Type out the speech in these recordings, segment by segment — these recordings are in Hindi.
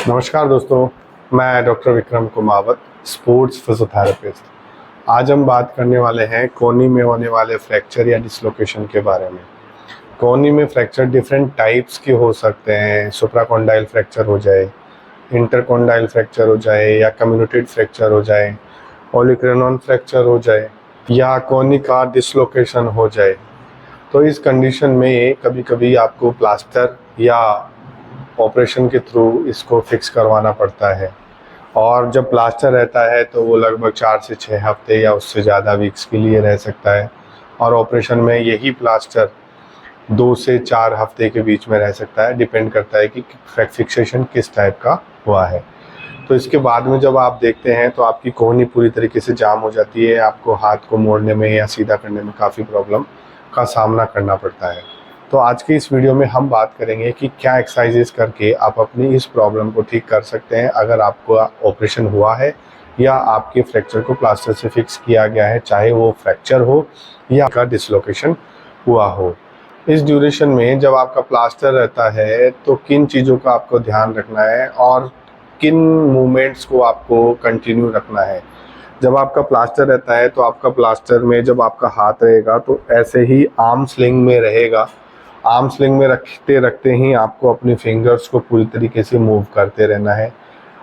नमस्कार दोस्तों, मैं doctor Vikram Kumawat, sports physiotherapist. आज हम बात करने वाले हैं कोहनी में होने वाले फ्रैक्चर या डिसलोकेशन के बारे में। कोहनी में फ्रैक्चर डिफरेंट टाइप्स के हो सकते हैं। सुप्राकोंडाइल फ्रैक्चर हो जाए, इंटरकोंडाइल फ्रैक्चर हो जाए, या कम्युनिटेड फ्रैक्चर हो जाए, ओलिक्रेनॉन फ्रैक्चर हो जाए, या कोहनी का डिसलोकेशन हो जाए। तो इस कंडीशन में कभी कभी आपको प्लास्टर या ऑपरेशन के थ्रू इसको फिक्स करवाना पड़ता है। और जब प्लास्टर रहता है तो वो लगभग 4 से 6 हफ्ते या उससे ज़्यादा वीक्स के लिए रह सकता है, और ऑपरेशन में यही प्लास्टर 2 से 4 हफ्ते के बीच में रह सकता है। डिपेंड करता है कि फिक्सेशन किस टाइप का हुआ है। तो इसके बाद में जब आप देखते हैं तो आपकी कोहनी पूरी तरीके से जाम हो जाती है। आपको हाथ को मोड़ने में या सीधा करने में काफ़ी प्रॉब्लम का सामना करना पड़ता है। तो आज के इस वीडियो में हम बात करेंगे कि क्या एक्सरसाइजेस करके आप अपनी इस प्रॉब्लम को ठीक कर सकते हैं अगर आपको ऑपरेशन हुआ है या आपके फ्रैक्चर को प्लास्टर से फिक्स किया गया है, चाहे वो फ्रैक्चर हो या आपका डिसलोकेशन हुआ हो। इस ड्यूरेशन में जब आपका प्लास्टर रहता है तो किन चीज़ों का आपको ध्यान रखना है और किन मूवमेंट्स को आपको कंटिन्यू रखना है। जब आपका प्लास्टर रहता है तो आपका प्लास्टर में जब आपका हाथ रहेगा तो ऐसे ही आर्म स्लिंग में रहेगा। आर्म स्लिंग में रखते रखते ही आपको अपने फिंगर्स को पूरी तरीके से मूव करते रहना है।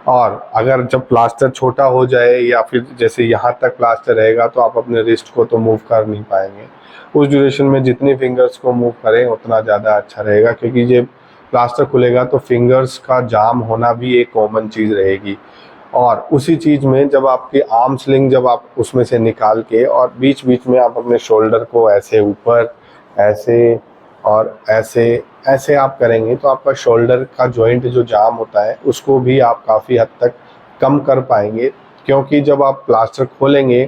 और अगर जब प्लास्टर छोटा हो जाए या फिर जैसे यहाँ तक प्लास्टर रहेगा तो आप अपने रिस्ट को तो मूव कर नहीं पाएंगे। उस ड्यूरेशन में जितनी फिंगर्स को मूव करें उतना ज़्यादा अच्छा रहेगा, क्योंकि ये प्लास्टर खुलेगा तो फिंगर्स का जाम होना भी एक कॉमन चीज़ रहेगी। और उसी चीज़ में जब आपकी आर्म स्लिंग जब आप उसमें से निकाल के और बीच बीच में आप अपने शोल्डर को ऐसे ऊपर ऐसे और ऐसे ऐसे आप करेंगे तो आपका शोल्डर का जॉइंट जो जाम होता है उसको भी आप काफ़ी हद तक कम कर पाएंगे। क्योंकि जब आप प्लास्टर खोलेंगे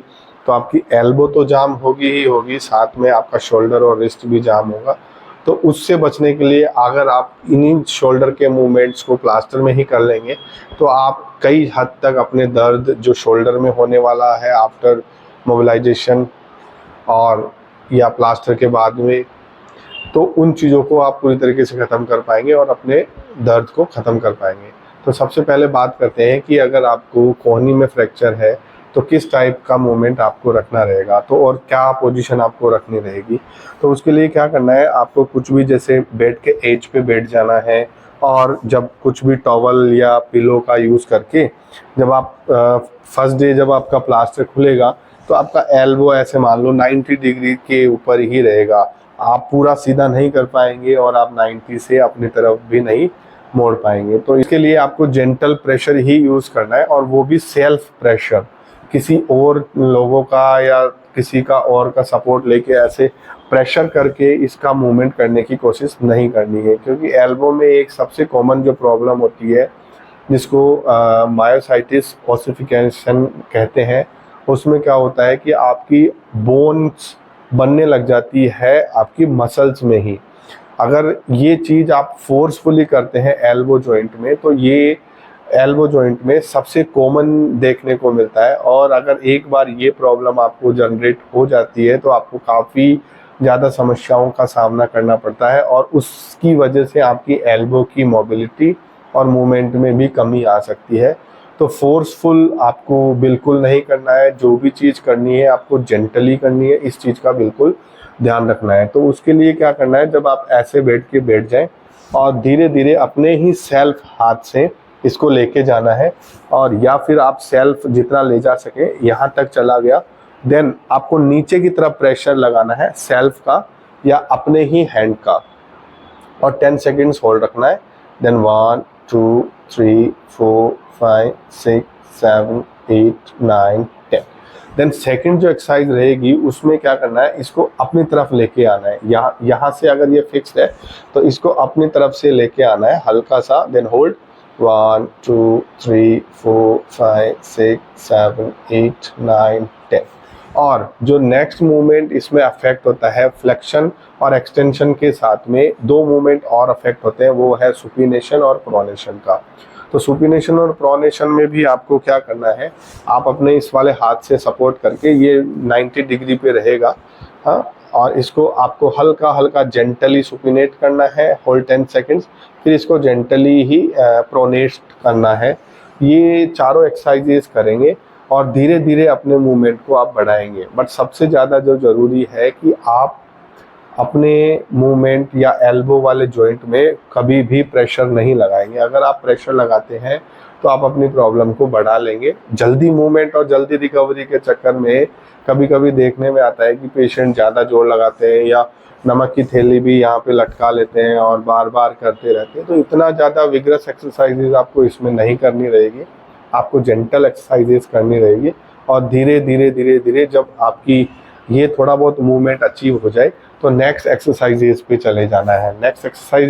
तो आपकी एल्बो तो जाम होगी ही होगी, साथ में आपका शोल्डर और रिस्ट भी जाम होगा। तो उससे बचने के लिए अगर आप इन्हीं शोल्डर के मूवमेंट्स को प्लास्टर में ही कर लेंगे तो आप कई हद तक अपने दर्द जो शोल्डर में होने वाला है आफ्टर मोबिलाइजेशन और या प्लास्टर के बाद में, तो उन चीज़ों को आप पूरी तरीके से ख़त्म कर पाएंगे और अपने दर्द को ख़त्म कर पाएंगे। तो सबसे पहले बात करते हैं कि अगर आपको कोहनी में फ्रैक्चर है तो किस टाइप का मूवमेंट आपको रखना रहेगा, तो और क्या पोजीशन आपको रखनी रहेगी। तो उसके लिए क्या करना है, आपको कुछ भी जैसे बेड के एज पे बैठ जाना है, और जब कुछ भी टॉवल या पिलो का यूज़ करके जब आप फर्स्ट डे जब आपका प्लास्टर खुलेगा तो आपका एल्बो ऐसे मान लो 90 डिग्री के ऊपर ही रहेगा। आप पूरा सीधा नहीं कर पाएंगे और आप 90 से अपनी तरफ भी नहीं मोड़ पाएंगे। तो इसके लिए आपको जेंटल प्रेशर ही यूज़ करना है, और वो भी सेल्फ प्रेशर, किसी और लोगों का या किसी का और का सपोर्ट लेके ऐसे प्रेशर करके इसका मूवमेंट करने की कोशिश नहीं करनी है। क्योंकि एल्बो में एक सबसे कॉमन जो प्रॉब्लम होती है जिसको मायोसाइटिस ओसिफिकेशन कहते हैं, उसमें क्या होता है कि आपकी बोन्स बनने लग जाती है आपकी मसल्स में ही। अगर ये चीज़ आप फोर्सफुली करते हैं एल्बो जॉइंट में तो ये एल्बो जॉइंट में सबसे कॉमन देखने को मिलता है। और अगर एक बार ये प्रॉब्लम आपको जनरेट हो जाती है तो आपको काफ़ी ज़्यादा समस्याओं का सामना करना पड़ता है, और उसकी वजह से आपकी एल्बो की मोबिलिटी और मूवमेंट में भी कमी आ सकती है। तो फोर्सफुल आपको बिल्कुल नहीं करना है। जो भी चीज़ करनी है आपको जेंटली करनी है, इस चीज़ का बिल्कुल ध्यान रखना है। तो उसके लिए क्या करना है, जब आप ऐसे बैठ जाएं और धीरे धीरे अपने ही सेल्फ हाथ से इसको लेके जाना है, और या फिर आप सेल्फ जितना ले जा सके यहाँ तक चला गया, देन आपको नीचे की तरफ प्रेशर लगाना है सेल्फ का या अपने ही हैंड का, और 10 सेकेंड्स होल्ड रखना है। देन 1 2 3 4 5 6 7 8 9 10। देन सेकंड जो एक्सरसाइज रहेगी उसमें क्या करना है, इसको अपनी तरफ लेके आना है। यहाँ से अगर ये फिक्स है तो इसको अपनी तरफ से लेके आना है हल्का सा। Then hold 1 2 3 4 5 6 7 8 9 10। और जो नेक्स्ट मूवमेंट इसमें अफेक्ट होता है फ्लेक्शन और एक्सटेंशन के साथ में, दो मूवमेंट और अफेक्ट होते हैं, वो है सुपिनेशन और प्रोनेशन का। तो सुपिनेशन और प्रोनेशन में भी आपको क्या करना है, आप अपने इस वाले हाथ से सपोर्ट करके ये 90 डिग्री पे रहेगा, हाँ, और इसको आपको हल्का हल्का जेंटली सुपिनेट करना है होल 10 सेकेंड्स, फिर इसको जेंटली ही प्रोनेट करना है। ये चारों एक्सरसाइजेस करेंगे और धीरे धीरे अपने मूवमेंट को आप बढ़ाएंगे। बट सबसे ज़्यादा जो ज़रूरी है कि आप अपने मूवमेंट या एल्बो वाले जॉइंट में कभी भी प्रेशर नहीं लगाएंगे। अगर आप प्रेशर लगाते हैं तो आप अपनी प्रॉब्लम को बढ़ा लेंगे। जल्दी मूवमेंट और जल्दी रिकवरी के चक्कर में कभी कभी देखने में आता है कि पेशेंट ज़्यादा जोर लगाते हैं या नमक की थैली भी यहाँ पे लटका लेते हैं और बार बार करते रहते हैं। तो इतना ज़्यादा विग्रस एक्सरसाइजेज आपको इसमें नहीं करनी रहेगी, आपको जेंटल एक्सरसाइजेज करनी रहेगी। और धीरे धीरे धीरे धीरे जब आपकी ये थोड़ा बहुत मूवमेंट अचीव हो जाए तो नेक्स्ट एक्सरसाइजेज पे चले जाना है। Next exercise